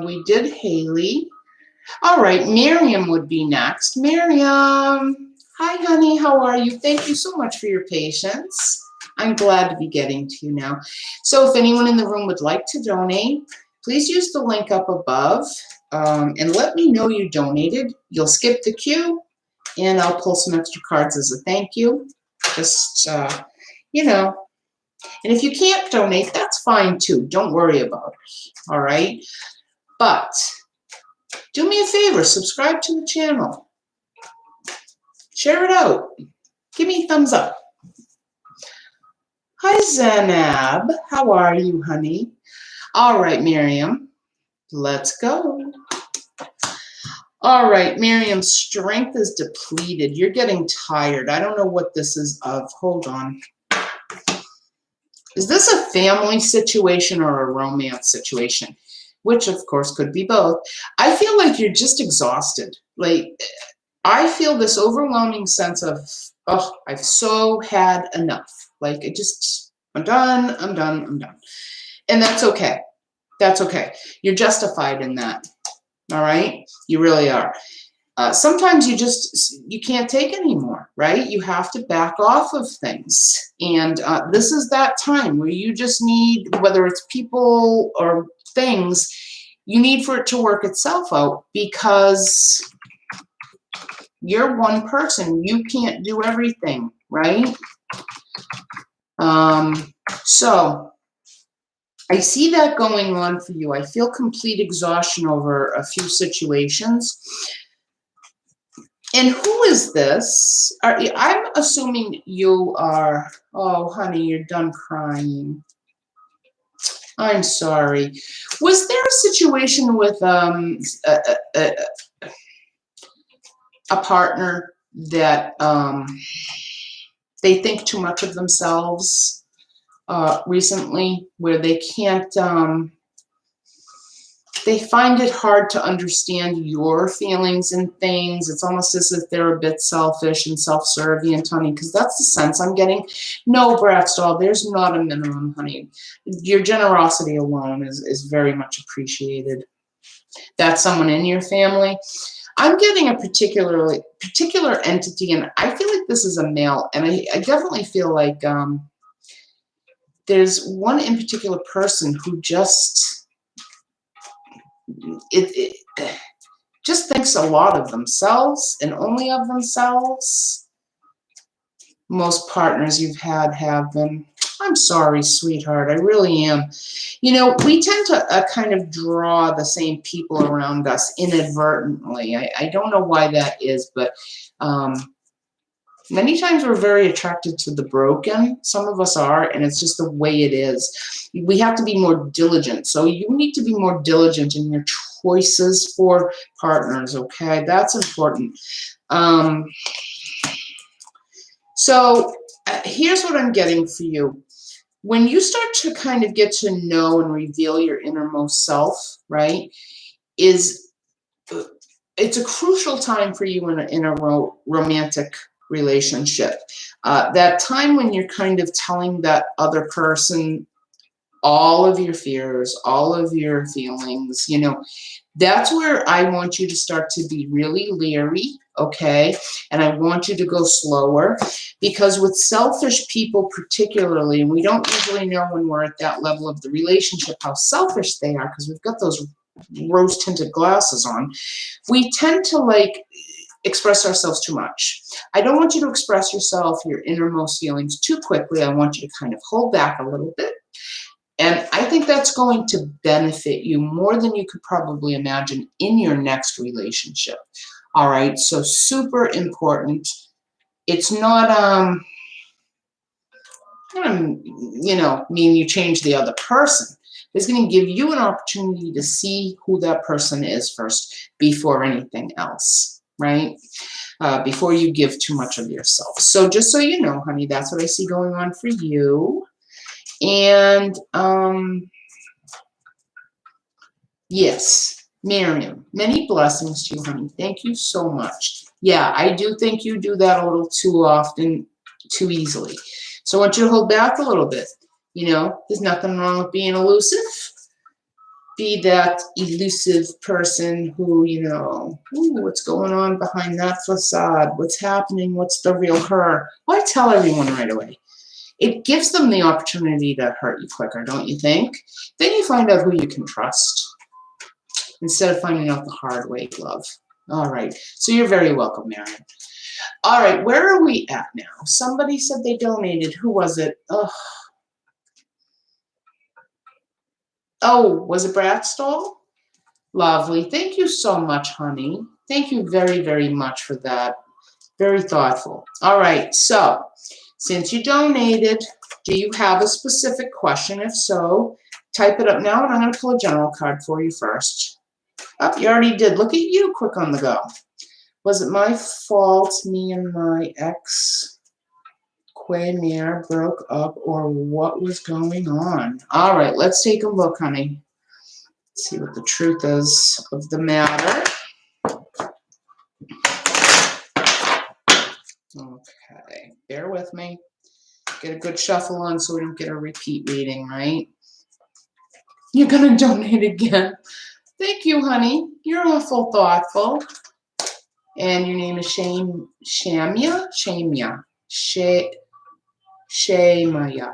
Speaker 1: We did Haley. All right, Miriam would be next. Miriam, hi, honey. How are you? Thank you so much for your patience. I'm glad to be getting to you now. So if anyone in the room would like to donate, please use the link up above. and let me know you donated. You'll skip the queue, and I'll pull some extra cards as a thank you. Just, you know, and if you can't donate, that's fine too. Don't worry about it, all right? But do me a favor, subscribe to the channel. Share it out. Give me a thumbs up. Hi, Zainab. How are you, honey? All right, Miriam. Let's go. All right, Miriam, strength is depleted. You're getting tired. I don't know what this is of. Hold on. Is this a family situation or a romance situation? Which, of course, could be both. I feel like you're just exhausted. Like, I feel this overwhelming sense of, oh, I've so had enough. Like, I'm done, I'm done, I'm done. And that's okay. That's okay. You're justified in that. All right? You really are. Sometimes you can't take anymore, right? You have to back off of things. And this is that time where you just need, whether it's people or things, you need for it to work itself out, because you're one person. You can't do everything, right? So I see that going on for you. I feel complete exhaustion over a few situations. And who is this? I'm assuming you are, oh, honey, you're done crying. I'm sorry. Was there a situation with a partner that they think too much of themselves recently, where they can't, they find it hard to understand your feelings and things? It's almost as if they're a bit selfish and self-servient, honey, because that's the sense I'm getting. No, Bratstall, there's not a minimum, honey. Your generosity alone is very much appreciated. That's someone in your family. I'm getting a particular entity, and I feel like this is a male, and I definitely feel like there's one in particular person who just just thinks a lot of themselves and only of themselves. Most partners you've had have been. I'm sorry, sweetheart. I really am. You know, we tend to kind of draw the same people around us inadvertently. I don't know why that is, but many times we're very attracted to the broken. Some of us are, and it's just the way it is. We have to be more diligent. So you need to be more diligent in your choices for partners, okay? That's important. So here's what I'm getting for you. When you start to kind of get to know and reveal your innermost self, right, it's a crucial time for you in a romantic relationship. That time when you're kind of telling that other person all of your fears, all of your feelings, you know, that's where I want you to start to be really leery, okay? And I want you to go slower, because with selfish people particularly, and we don't usually know when we're at that level of the relationship how selfish they are, because we've got those rose-tinted glasses on, we tend to like express ourselves too much. I don't want you to express yourself, your innermost feelings too quickly. I want you to kind of hold back a little bit. And I think that's going to benefit you more than you could probably imagine in your next relationship. All right, so super important. It's not, you know, mean you change the other person. It's going to give you an opportunity to see who that person is first before anything else, right? Before you give too much of yourself. So just so you know, honey, that's what I see going on for you. And yes, Miriam, many blessings to you, honey. Thank you so much. Yeah, I do think you do that a little too often, too easily. So I want you to hold back a little bit. You know, there's nothing wrong with being elusive. Be that elusive person who, you know, ooh, what's going on behind that facade? What's happening? What's the real her? Why tell everyone right away? It gives them the opportunity to hurt you quicker, don't you think? Then you find out who you can trust. instead of finding out the hard way, love. All right. So you're very welcome, Marion. All right. Where are we at now? Somebody said they donated. Who was it? Oh, was it Bradstall? Lovely. Thank you so much, honey. Thank you very, very much for that. Very thoughtful. All right. So since you donated, do you have a specific question? If so, type it up now, and I'm going to pull a general card for you first. Oh, you already did. Look at you, quick on the go. Was it my fault me and my ex Quaymare broke up, or what was going on? All right, let's take a look, honey. Let's see what the truth is of the matter. Okay, bear with me. Get a good shuffle on so we don't get a repeat reading, right? You're going to donate again. Thank you, honey. You're awful thoughtful. And your name is Shamya? Shamaya.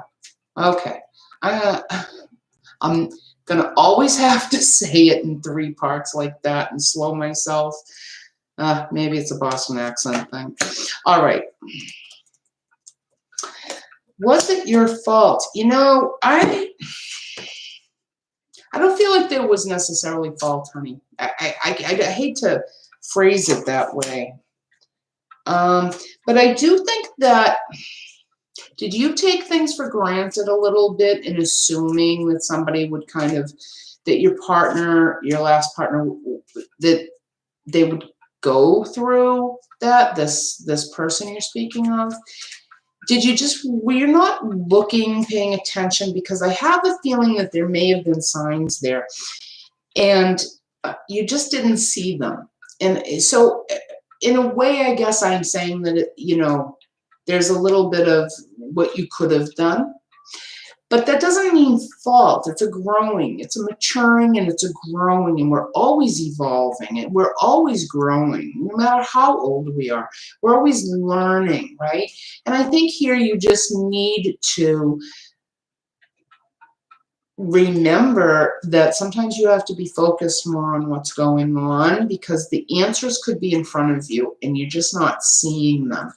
Speaker 1: Okay. I'm going to always have to say it in 3 parts like that and slow myself. Maybe it's a Boston accent thing. All right. Was it your fault? You know, I don't feel like there was necessarily fault, honey. I hate to phrase it that way. But I do think that, did you take things for granted a little bit in assuming that somebody would kind of, that your partner, your last partner, that they would go through that, this person you're speaking of? Did you just, were you not looking, paying attention? Because I have a feeling that there may have been signs there, and you just didn't see them. And so in a way, I guess I'm saying that, you know, there's a little bit of what you could have done. But that doesn't mean fault. It's a growing, it's a maturing, and it's a growing, and we're always evolving, and we're always growing, no matter how old we are. We're always learning, right? And I think here you just need to remember that sometimes you have to be focused more on what's going on, because the answers could be in front of you, and you're just not seeing them.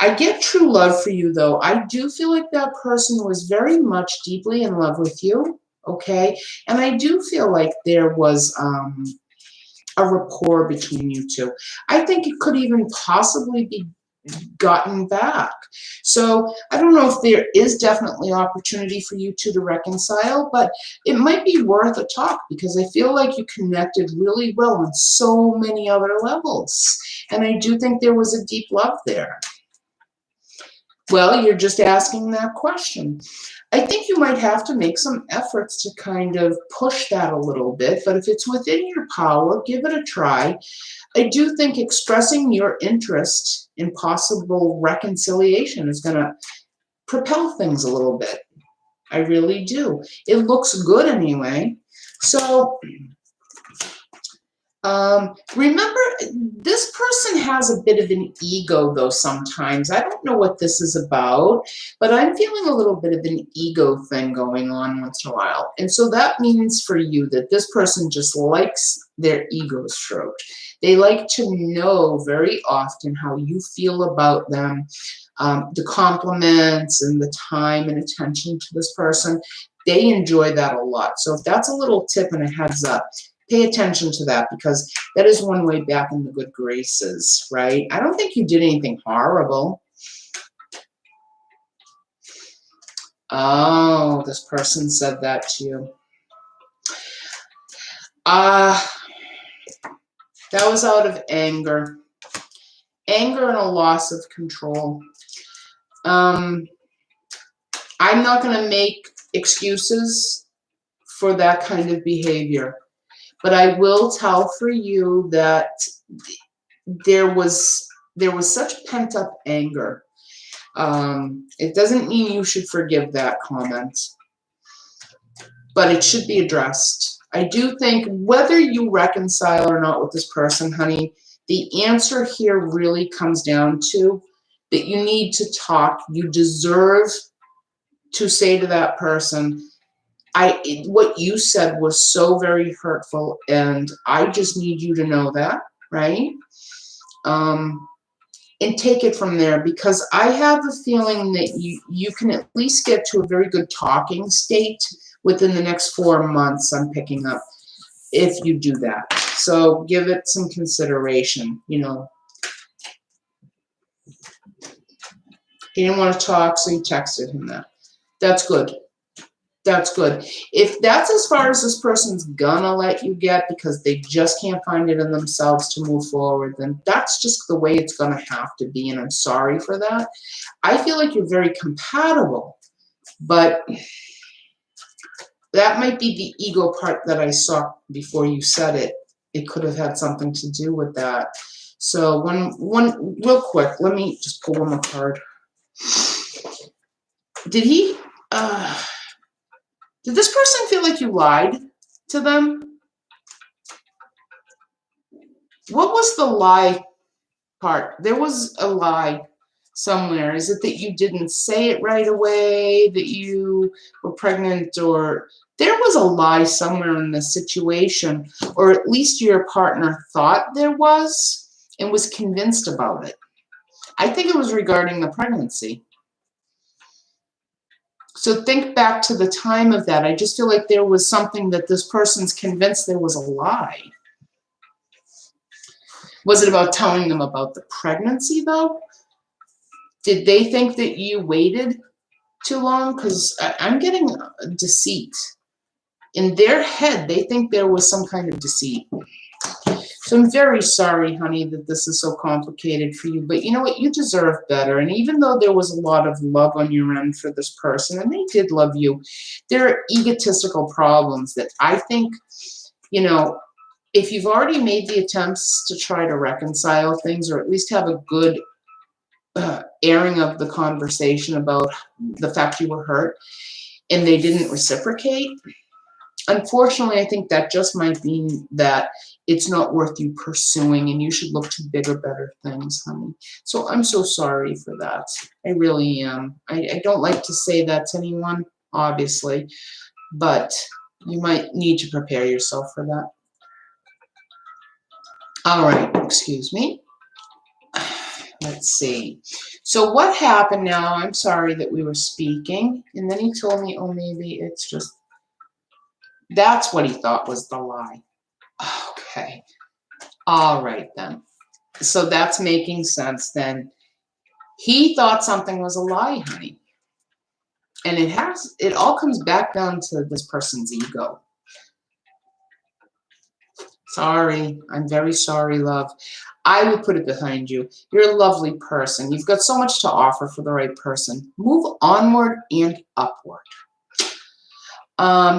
Speaker 1: I get true love for you, though. I do feel like that person was very much deeply in love with you, okay? And I do feel like there was a rapport between you two. I think it could even possibly be gotten back. So I don't know if there is definitely opportunity for you two to reconcile, but it might be worth a talk, because I feel like you connected really well on so many other levels. And I do think there was a deep love there. Well, you're just asking that question. I think you might have to make some efforts to kind of push that a little bit, but if it's within your power, give it a try. I do think expressing your interest in possible reconciliation is going to propel things a little bit. I really do. It looks good anyway. So remember, this person has a bit of an ego, though, sometimes. I don't know what this is about, but I'm feeling a little bit of an ego thing going on once in a while. And so that means for you that this person just likes their ego stroked. They like to know very often how you feel about them, the compliments and the time and attention to this person. They enjoy that a lot. So if that's a little tip and a heads up, pay attention to that, because that is one way back in the good graces, right? I don't think you did anything horrible. Oh, this person said that to you. That was out of anger. Anger and a loss of control. I'm not going to make excuses for that kind of behavior. But I will tell for you that there was such pent-up anger. It doesn't mean you should forgive that comment, but it should be addressed. I do think whether you reconcile or not with this person, honey, the answer here really comes down to that you need to talk. You deserve to say to that person, what you said was so very hurtful, and I just need you to know that, right? And take it from there, because I have a feeling that you can at least get to a very good talking state within the next 4 months, I'm picking up, if you do that. So give it some consideration, you know. He didn't want to talk, so you texted him that. That's good. That's good. If that's as far as this person's gonna let you get because they just can't find it in themselves to move forward, then that's just the way it's gonna have to be, and I'm sorry for that. I feel like you're very compatible, but that might be the ego part that I saw before you said it. It could have had something to do with that. So one real quick, let me just pull one more card. Did this person feel like you lied to them? What was the lie part? There was a lie somewhere. Is it that you didn't say it right away, that you were pregnant, or there was a lie somewhere in the situation, or at least your partner thought there was and was convinced about it. I think it was regarding the pregnancy. So think back to the time of that. I just feel like there was something that this person's convinced there was a lie. Was it about telling them about the pregnancy, though? Did they think that you waited too long? Because I'm getting deceit. In their head, they think there was some kind of deceit. So I'm very sorry, honey, that this is so complicated for you. But you know what? You deserve better. And even though there was a lot of love on your end for this person, and they did love you, there are egotistical problems that I think, you know, if you've already made the attempts to try to reconcile things, or at least have a good airing of the conversation about the fact you were hurt, and they didn't reciprocate, unfortunately, I think that just might mean that it's not worth you pursuing, and you should look to bigger, better things, honey. So I'm so sorry for that. I really am. I don't like to say that to anyone, obviously, but you might need to prepare yourself for that. All right, excuse me. Let's see. So what happened now? I'm sorry that we were speaking, and then he told me, oh, maybe it's just, that's what he thought was the lie. Okay. All right, then. So that's making sense then. He thought something was a lie, honey. And it all comes back down to this person's ego. Sorry. I'm very sorry, love. I would put it behind you. You're a lovely person. You've got so much to offer for the right person. Move onward and upward.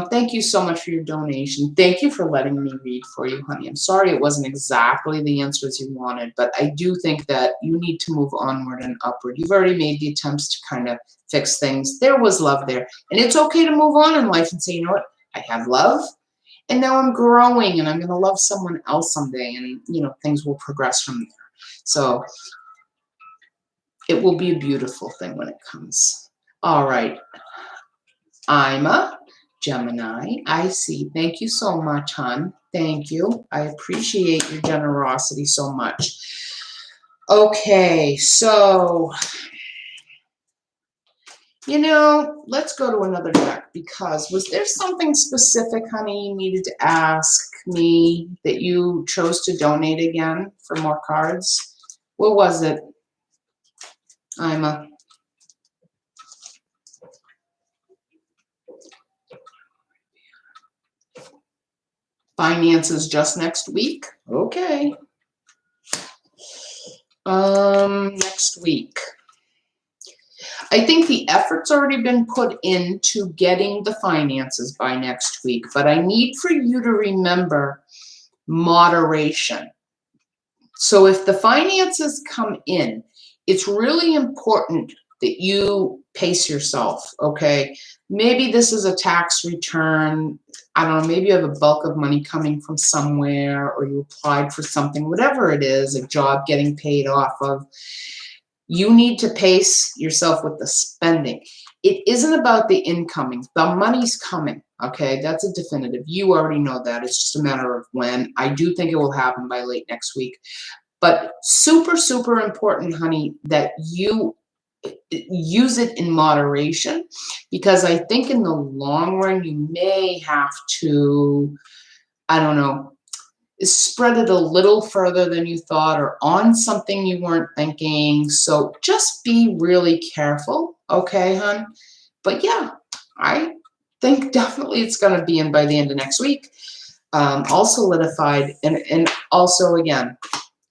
Speaker 1: Thank you so much for your donation. Thank you for letting me read for you, honey. I'm sorry it wasn't exactly the answers you wanted, but I do think that you need to move onward and upward. You've already made the attempts to kind of fix things. There was love there. And it's okay to move on in life and say, you know what? I have love, and now I'm growing, and I'm going to love someone else someday, and, you know, things will progress from there. So it will be a beautiful thing when it comes. All right. I'm a Gemini, I see. Thank you so much, hon. Thank you. I appreciate your generosity so much. Okay, so, you know, let's go to another deck, because was there something specific, honey, you needed to ask me that you chose to donate again for more cards? What was it? I'm a... Finances just next week? Okay. Next week. I think the effort's already been put into getting the finances by next week, but I need for you to remember moderation. So if the finances come in, it's really important that you pace yourself, okay? Maybe this is a tax return. I don't know, maybe you have a bulk of money coming from somewhere, or you applied for something, whatever it is, a job getting paid off of. You need to pace yourself with the spending. It isn't about the incoming. The money's coming, Okay, that's a definitive. You already know that. It's just a matter of when. I do think it will happen by late next week. But super, super important, honey, that you use it in moderation, because I think in the long run you may have to, I don't know, spread it a little further than you thought or on something you weren't thinking. So just be really careful, okay, hon? But yeah, I think definitely it's going to be in by the end of next week. All solidified. And also, again,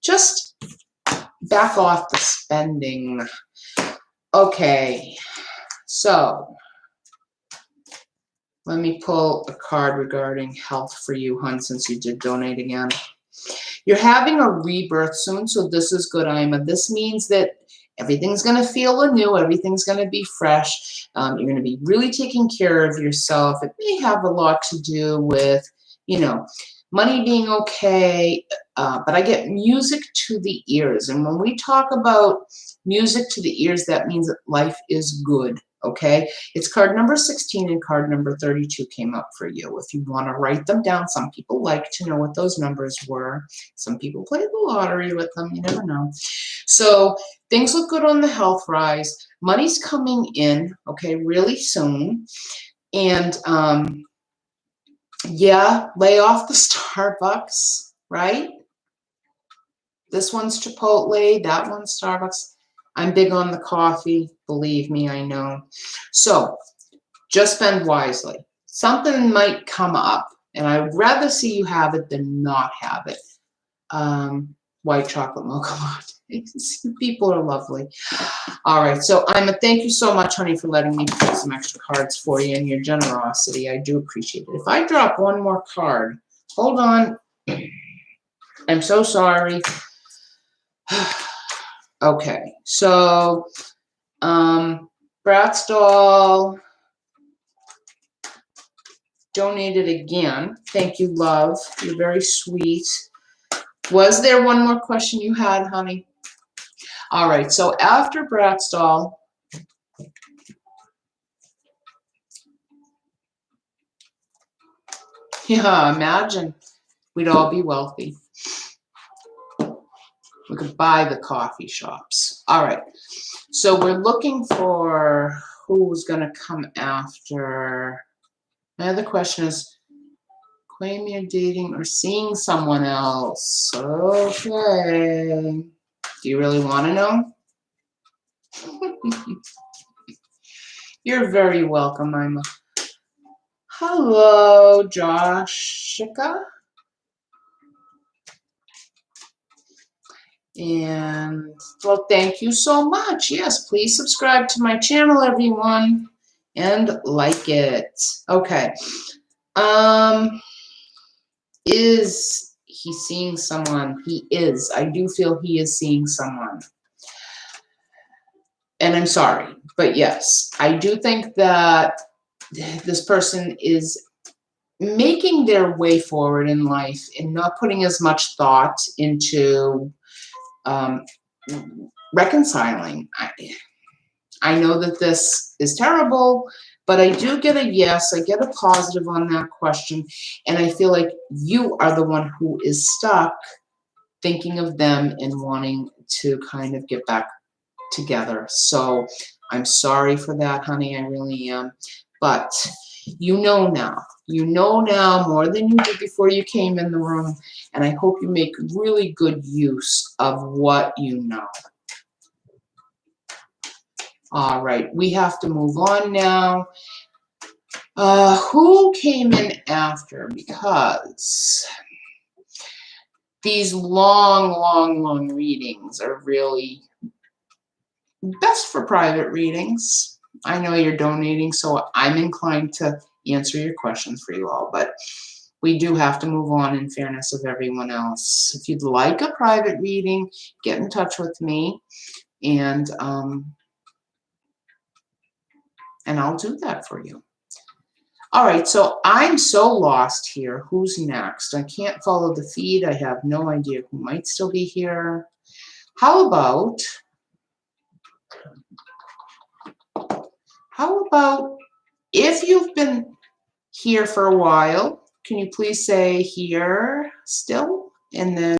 Speaker 1: just back off the spending. Okay, so let me pull a card regarding health for you, hon, since you did donate again. You're having a rebirth soon, so this is good, Ima. This means that everything's going to feel anew. Everything's going to be fresh. You're going to be really taking care of yourself. It may have a lot to do with, you know, money being okay, but I get music to the ears. And when we talk about music to the ears, that means that life is good. Okay, it's card number 16 and card number 32 came up for you. If you want to write them down, some people like to know what those numbers were. Some people play the lottery with them. You never know. So things look good on the health rise. Money's coming in, okay, really soon. And yeah, lay off the Starbucks, right? This one's Chipotle, that one's Starbucks. I'm big on the coffee, believe me, I know. So just spend wisely. Something might come up, and I would rather see you have it than not have it. White chocolate mocha latte. People are lovely. All right, so Ima, thank you so much, honey, for letting me pull some extra cards for you and your generosity. I do appreciate it. If I drop one more card, hold on. I'm so sorry. Okay, so Bratz doll donated again. Thank you, love. You're very sweet. Was there one more question you had, honey? All right, so after Bratz doll, yeah, imagine we'd all be wealthy. We could buy the coffee shops. All right, so we're looking for who's going to come after. My other question is, claim you're dating or seeing someone else. Okay. Do you really want to know? You're very welcome, Ima. Hello, Joshika. And, well, thank you so much. Yes, please subscribe to my channel, everyone, and like it. Okay. Is he seeing someone? He is. I do feel he is seeing someone. And I'm sorry, but yes, I do think that this person is making their way forward in life and not putting as much thought into reconciling. I know that this is terrible, but I do get a yes. I get a positive on that question. And I feel like you are the one who is stuck thinking of them and wanting to kind of get back together. So I'm sorry for that, honey. I really am. But you know now. You know now more than you did before you came in the room. And I hope you make really good use of what you know. All right, we have to move on now. Who came in after? Because these long readings are really best for private readings. I know you're donating, so I'm inclined to answer your questions for you all, but we do have to move on in fairness of everyone else. If you'd like a private reading, get in touch with me, and I'll do that for you. All right, so I'm so lost here. Who's next? I can't follow the feed. I have no idea who might still be here. How about if you've been here for a while. Can you please say here still? And then